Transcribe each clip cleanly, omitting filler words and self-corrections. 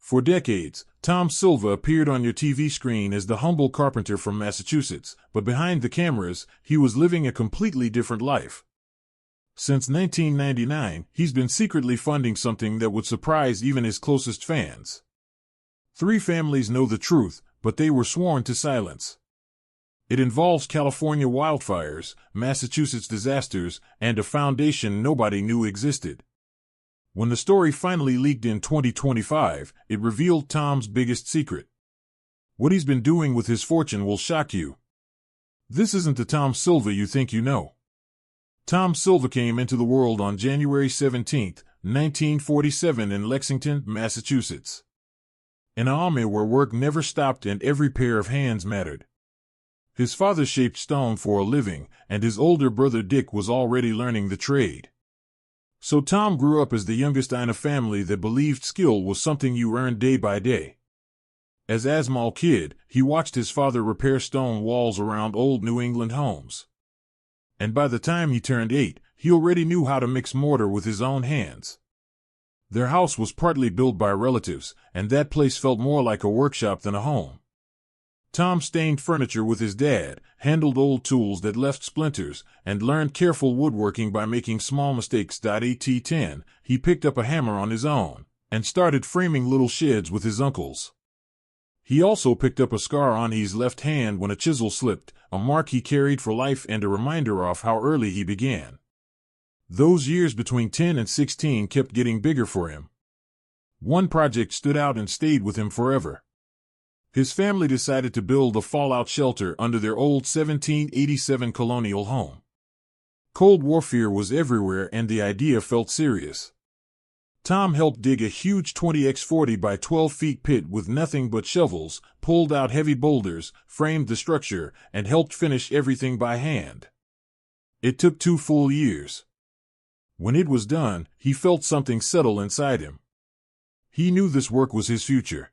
For decades, Tom Silva appeared on your TV screen as the humble carpenter from Massachusetts, but behind the cameras, he was living a completely different life. Since 1999, he's been secretly funding something that would surprise even his closest fans. 3 families know the truth, but they were sworn to silence. It involves California wildfires, Massachusetts disasters, and a foundation nobody knew existed. When the story finally leaked in 2025, it revealed Tom's biggest secret. What he's been doing with his fortune will shock you. This isn't the Tom Silva you think you know. Tom Silva came into the world on January 17, 1947 in Lexington, Massachusetts. An army where work never stopped and every pair of hands mattered. His father shaped stone for a living, and his older brother Dick was already learning the trade. So Tom grew up as the youngest in a family that believed skill was something you earned day by day. As a small kid, he watched his father repair stone walls around old New England homes. And by the time he turned 8, he already knew how to mix mortar with his own hands. Their house was partly built by relatives, and that place felt more like a workshop than a home. Tom stained furniture with his dad, handled old tools that left splinters, and learned careful woodworking by making small mistakes. At 10, he picked up a hammer on his own, and started framing little sheds with his uncles. He also picked up a scar on his left hand when a chisel slipped, a mark he carried for life and a reminder of how early he began. Those years between 10 and 16 kept getting bigger for him. One project stood out and stayed with him forever. His family decided to build a fallout shelter under their old 1787 colonial home. Cold War fear was everywhere and the idea felt serious. Tom helped dig a huge 20x40 by 12 feet pit with nothing but shovels, pulled out heavy boulders, framed the structure, and helped finish everything by hand. It took 2 full years. When it was done, he felt something settle inside him. He knew this work was his future.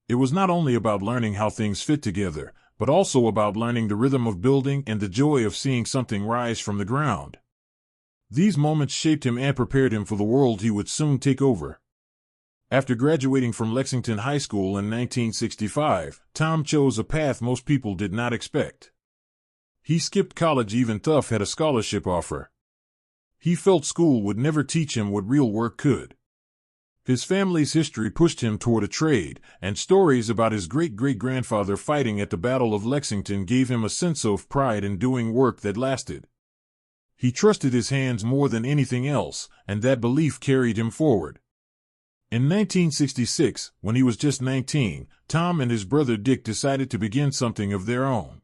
It was not only about learning how things fit together, but also about learning the rhythm of building and the joy of seeing something rise from the ground. These moments shaped him and prepared him for the world he would soon take over. After graduating from Lexington High School in 1965, Tom chose a path most people did not expect. He skipped college even though he had a scholarship offer. He felt school would never teach him what real work could. His family's history pushed him toward a trade, and stories about his great-great-grandfather fighting at the Battle of Lexington gave him a sense of pride in doing work that lasted. He trusted his hands more than anything else, and that belief carried him forward. In 1966, when he was just 19, Tom and his brother Dick decided to begin something of their own.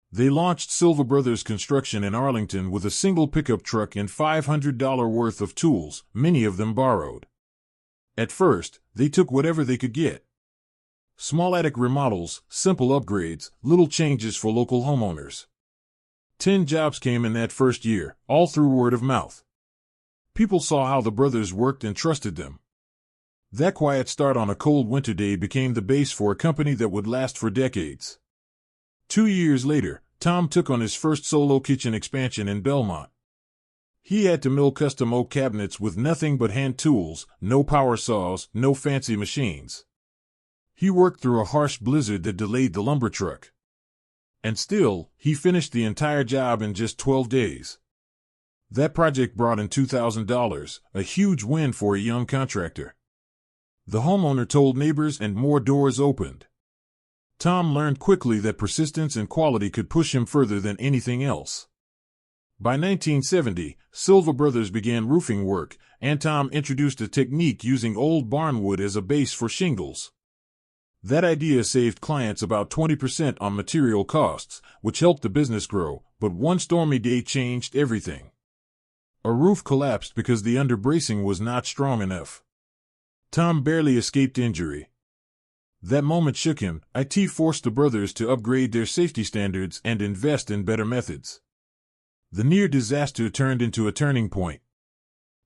They launched Silva Brothers Construction in Arlington with a single pickup truck and $500 worth of tools, many of them borrowed. At first, they took whatever they could get. Small attic remodels, simple upgrades, little changes for local homeowners. 10 jobs came in that first year, all through word of mouth. People saw how the brothers worked and trusted them. That quiet start on a cold winter day became the base for a company that would last for decades. 2 years later, Tom took on his first solo kitchen expansion in Belmont. He had to mill custom oak cabinets with nothing but hand tools, no power saws, no fancy machines. He worked through a harsh blizzard that delayed the lumber truck. And still, he finished the entire job in just 12 days. That project brought in $2,000, a huge win for a young contractor. The homeowner told neighbors and more doors opened. Tom learned quickly that persistence and quality could push him further than anything else. By 1970, Silva Brothers began roofing work, and Tom introduced a technique using old barnwood as a base for shingles. That idea saved clients about 20% on material costs, which helped the business grow, but one stormy day changed everything. A roof collapsed because the underbracing was not strong enough. Tom barely escaped injury. That moment shook him. It forced the brothers to upgrade their safety standards and invest in better methods. The near disaster turned into a turning point.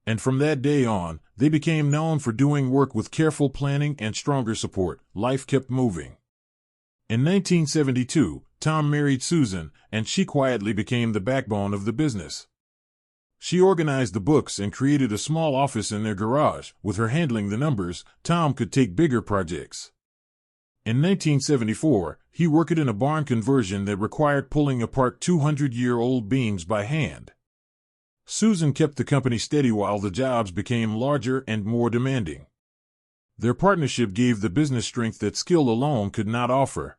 And from that day on, they became known for doing work with careful planning and stronger support. Life kept moving. In 1972, Tom married Susan, and she quietly became the backbone of the business. She organized the books and created a small office in their garage. With her handling the numbers, Tom could take bigger projects. In 1974, he worked in a barn conversion that required pulling apart 200-year-old beams by hand. Susan kept the company steady while the jobs became larger and more demanding. Their partnership gave the business strength that skill alone could not offer.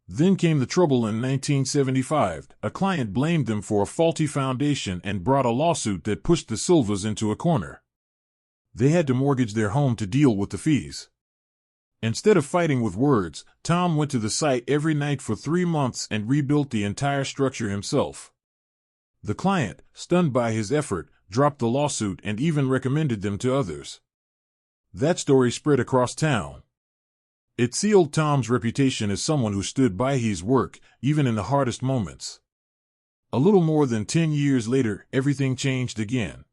Then came the trouble in 1975. A client blamed them for a faulty foundation and brought a lawsuit that pushed the Silvas into a corner. They had to mortgage their home to deal with the fees. Instead of fighting with words, Tom went to the site every night for 3 months and rebuilt the entire structure himself. The client, stunned by his effort, dropped the lawsuit and even recommended them to others. That story spread across town. It sealed Tom's reputation as someone who stood by his work, even in the hardest moments. A little more than 10 years later, everything changed again.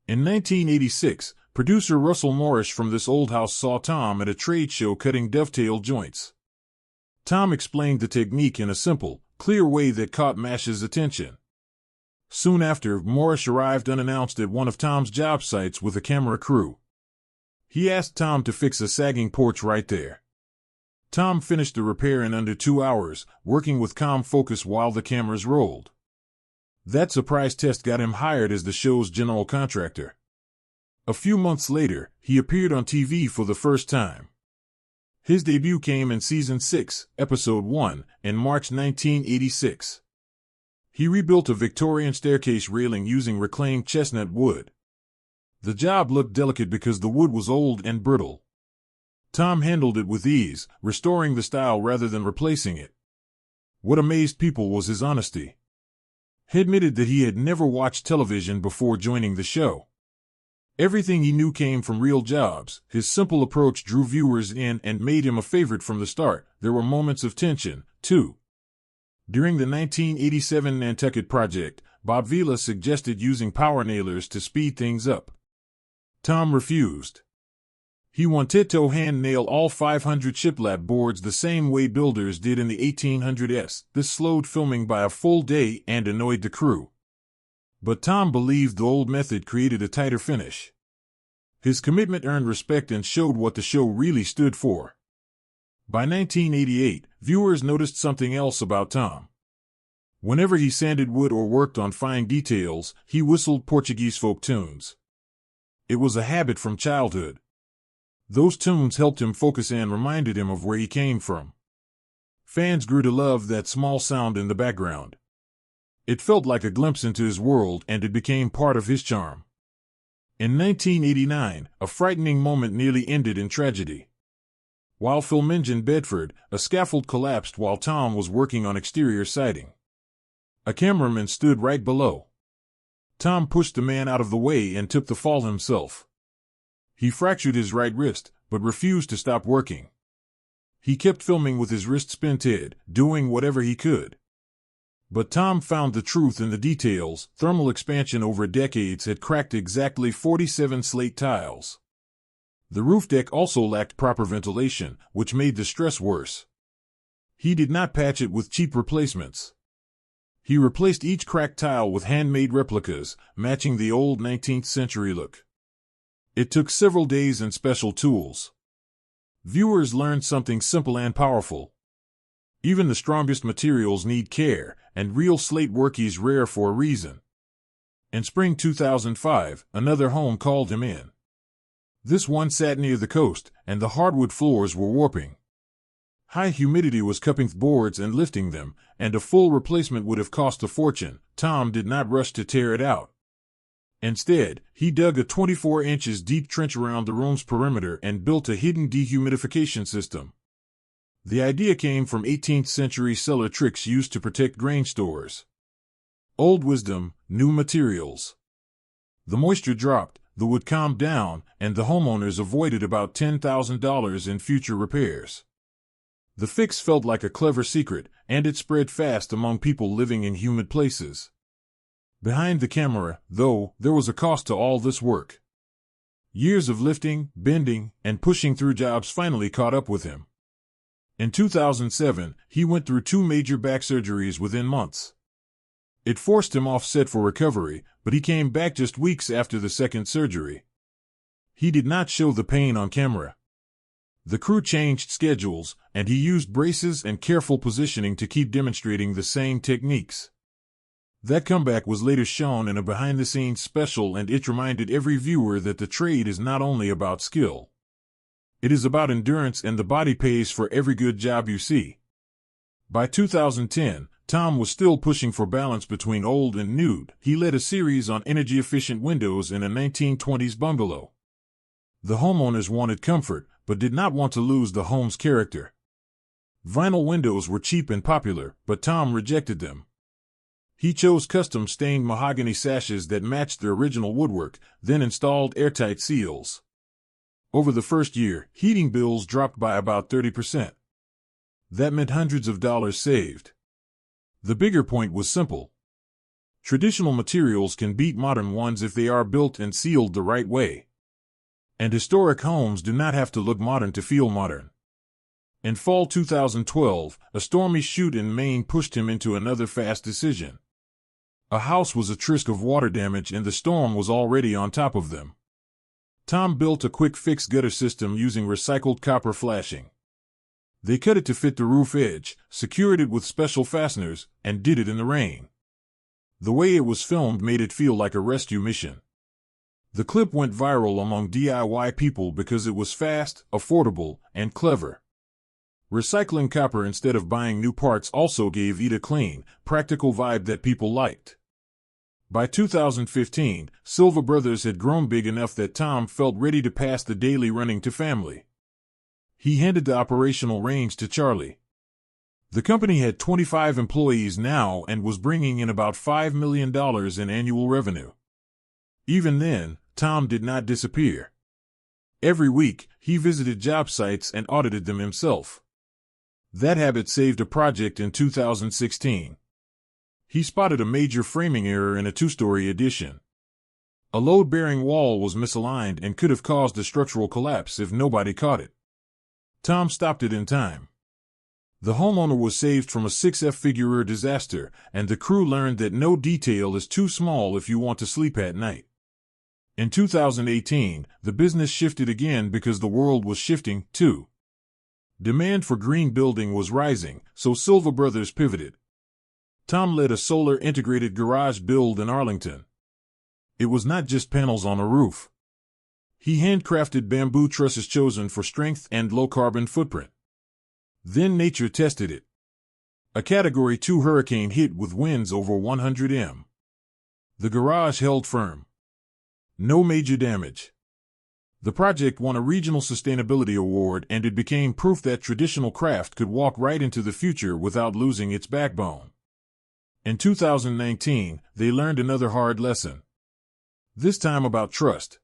In 1986, producer Russell Morris from This Old House saw Tom at a trade show cutting dovetail joints. Tom explained the technique in a simple, clear way that caught Mash's attention. Soon after, Morris arrived unannounced at one of Tom's job sites with a camera crew. He asked Tom to fix a sagging porch right there. Tom finished the repair in under 2 hours, working with calm focus while the cameras rolled. That surprise test got him hired as the show's general contractor. A few months later, he appeared on TV for the first time. His debut came in Season 6, Episode 1, in March 1986. He rebuilt a Victorian staircase railing using reclaimed chestnut wood. The job looked delicate because the wood was old and brittle. Tom handled it with ease, restoring the style rather than replacing it. What amazed people was his honesty. He admitted that he had never watched television before joining the show. Everything he knew came from real jobs. His simple approach drew viewers in and made him a favorite from the start. There were moments of tension, too. During the 1987 Nantucket project, Bob Vila suggested using power nailers to speed things up. Tom refused. He wanted to hand-nail all 500 shiplap boards the same way builders did in the 1800s. This slowed filming by a full day and annoyed the crew. But Tom believed the old method created a tighter finish. His commitment earned respect and showed what the show really stood for. By 1988, viewers noticed something else about Tom. Whenever he sanded wood or worked on fine details, he whistled Portuguese folk tunes. It was a habit from childhood. Those tunes helped him focus and reminded him of where he came from. Fans grew to love that small sound in the background. It felt like a glimpse into his world, and it became part of his charm. In 1989, a frightening moment nearly ended in tragedy. While filming in Bedford, a scaffold collapsed while Tom was working on exterior siding. A cameraman stood right below. Tom pushed the man out of the way and took the fall himself. He fractured his right wrist, but refused to stop working. He kept filming with his wrist splinted, doing whatever he could. But Tom found the truth in the details. Thermal expansion over decades had cracked exactly 47 slate tiles. The roof deck also lacked proper ventilation, which made the stress worse. He did not patch it with cheap replacements. He replaced each cracked tile with handmade replicas, matching the old 19th century look. It took several days and special tools. Viewers learned something simple and powerful. Even the strongest materials need care, and real slate work is rare for a reason. In spring 2005, another home called him in. This one sat near the coast, and the hardwood floors were warping. High humidity was cupping boards and lifting them, and a full replacement would have cost a fortune. Tom did not rush to tear it out. Instead, he dug a 24 inches deep trench around the room's perimeter and built a hidden dehumidification system. The idea came from 18th century cellar tricks used to protect grain stores. Old wisdom, new materials. The moisture dropped, the wood calmed down, and the homeowners avoided about $10,000 in future repairs. The fix felt like a clever secret, and it spread fast among people living in humid places. Behind the camera, though, there was a cost to all this work. Years of lifting, bending, and pushing through jobs finally caught up with him. In 2007, he went through 2 major back surgeries within months. It forced him off set for recovery, but he came back just weeks after the second surgery. He did not show the pain on camera. The crew changed schedules, and he used braces and careful positioning to keep demonstrating the same techniques. That comeback was later shown in a behind-the-scenes special, and it reminded every viewer that the trade is not only about skill. It is about endurance, and the body pays for every good job you see. By 2010, Tom was still pushing for balance between old and new. He led a series on energy-efficient windows in a 1920s bungalow. The homeowners wanted comfort, but did not want to lose the home's character. Vinyl windows were cheap and popular, but Tom rejected them. He chose custom stained mahogany sashes that matched the original woodwork, then installed airtight seals. Over the first year, heating bills dropped by about 30%. That meant hundreds of dollars saved. The bigger point was simple. Traditional materials can beat modern ones if they are built and sealed the right way. And historic homes do not have to look modern to feel modern. In fall 2012, a stormy shoot in Maine pushed him into another fast decision. A house was at risk of water damage, and the storm was already on top of them. Tom built a quick-fix gutter system using recycled copper flashing. They cut it to fit the roof edge, secured it with special fasteners, and did it in the rain. The way it was filmed made it feel like a rescue mission. The clip went viral among DIY people because it was fast, affordable, and clever. Recycling copper instead of buying new parts also gave it a clean, practical vibe that people liked. By 2015, Silva Brothers had grown big enough that Tom felt ready to pass the daily running to family. He handed the operational reins to Charlie. The company had 25 employees now and was bringing in about $5 million in annual revenue. Even then, Tom did not disappear. Every week, he visited job sites and audited them himself. That habit saved a project in 2016. He spotted a major framing error in a two-story addition. A load-bearing wall was misaligned and could have caused a structural collapse if nobody caught it. Tom stopped it in time. The homeowner was saved from a six-figure disaster, and the crew learned that no detail is too small if you want to sleep at night. In 2018, the business shifted again because the world was shifting, too. Demand for green building was rising, so Silva Brothers pivoted. Tom led a solar-integrated garage build in Arlington. It was not just panels on a roof. He handcrafted bamboo trusses chosen for strength and low-carbon footprint. Then nature tested it. A Category 2 hurricane hit with winds over 100 m. The garage held firm. No major damage. The project won a regional sustainability award, and it became proof that traditional craft could walk right into the future without losing its backbone. In 2019, they learned another hard lesson. This time about trust.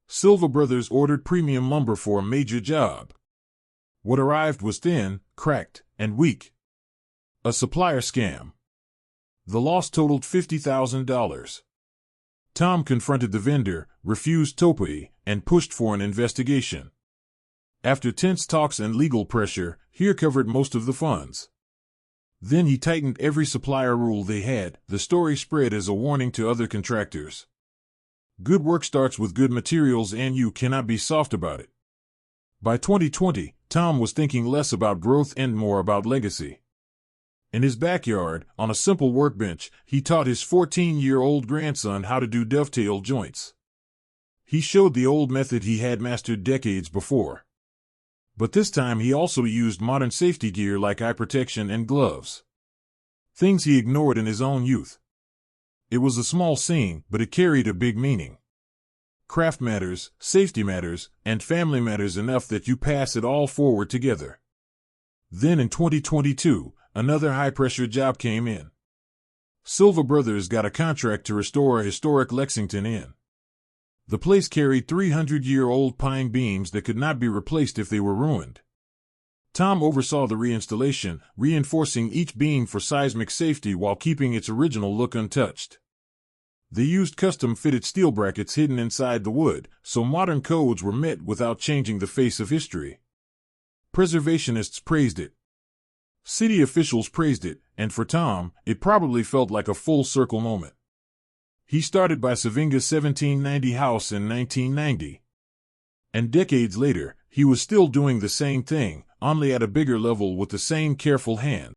Silva Brothers ordered premium lumber for a major job. What arrived was thin, cracked, and weak. A supplier scam. The loss totaled $50,000. Tom confronted the vendor, refused TOPA, and pushed for an investigation. After tense talks and legal pressure, he recovered most of the funds. Then he tightened every supplier rule they had. The story spread as a warning to other contractors. Good work starts with good materials, and you cannot be soft about it. By 2020, Tom was thinking less about growth and more about legacy. In his backyard, on a simple workbench, he taught his 14-year-old grandson how to do dovetail joints. He showed the old method he had mastered decades before. But this time he also used modern safety gear like eye protection and gloves. Things he ignored in his own youth. It was a small scene, but it carried a big meaning. Craft matters, safety matters, and family matters enough that you pass it all forward together. Then in 2022, another high-pressure job came in. Silva Brothers got a contract to restore a historic Lexington Inn. The place carried 300-year-old pine beams that could not be replaced if they were ruined. Tom oversaw the reinstallation, reinforcing each beam for seismic safety while keeping its original look untouched. They used custom-fitted steel brackets hidden inside the wood, so modern codes were met without changing the face of history. Preservationists praised it. City officials praised it, and for Tom, it probably felt like a full-circle moment. He started by Savinga's 1790 house in 1990. And decades later, he was still doing the same thing, only at a bigger level with the same careful hand.